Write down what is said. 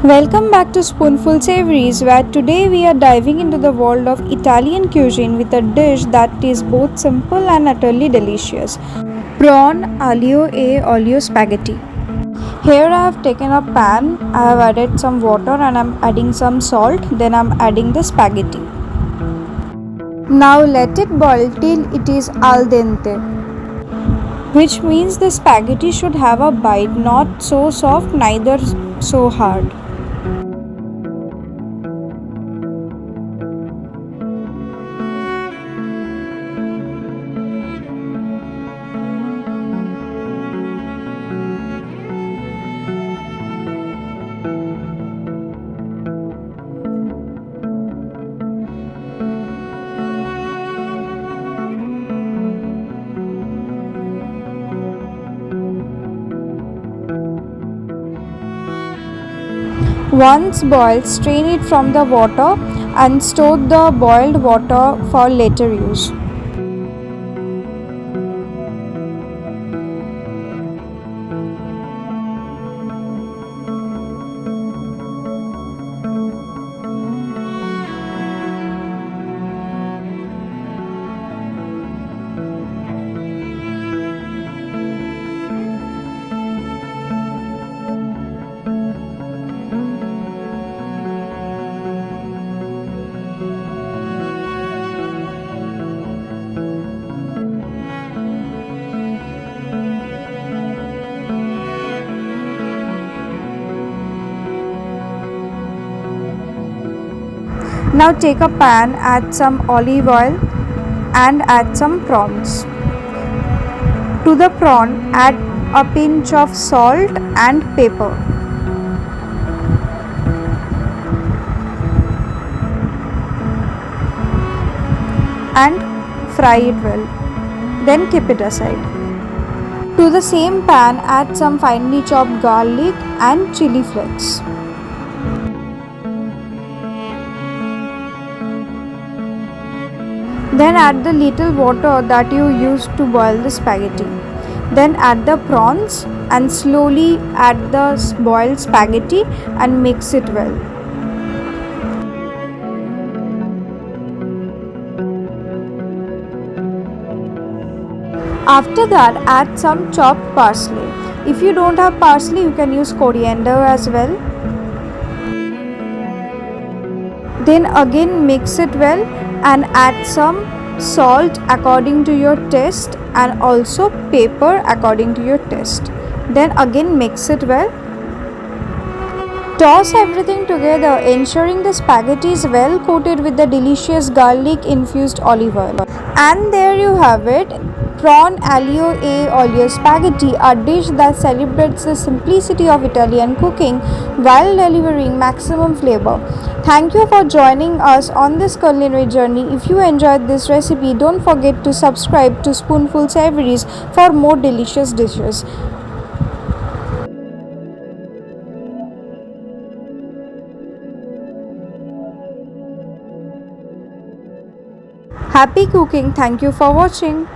Welcome back to Spoonful Savories, where today we are diving into the world of Italian cuisine with a dish that is both simple and utterly delicious. Prawn Aglio e Olio Spaghetti. Here I have taken a pan, I have added some water and I am adding some salt, then I am adding the spaghetti. Now let it boil till it is al dente, which means the spaghetti should have a bite, not so soft neither so hard. Once boiled, strain it from the water and store the boiled water for later use. Now take a pan, add some olive oil and add some prawns. To the prawn, add a pinch of salt and pepper. And fry it well. Then keep it aside. To the same pan, add some finely chopped garlic and chili flakes. Then add the little water that you used to boil the spaghetti. Then add the prawns and slowly add the boiled spaghetti and mix it well. After that, add some chopped parsley. If you don't have parsley, you can use coriander as well. Then again mix it well and add some salt according to your taste and also pepper according to your taste. Then again mix it well. Toss everything together, ensuring the spaghetti is well coated with the delicious garlic infused olive oil. And there you have it, Prawn Aglio e Olio Spaghetti, a dish that celebrates the simplicity of Italian cooking while delivering maximum flavor. Thank you for joining us on this culinary journey. If you enjoyed this recipe, don't forget to subscribe to Spoonful Savories for more delicious dishes. Happy cooking! Thank you for watching.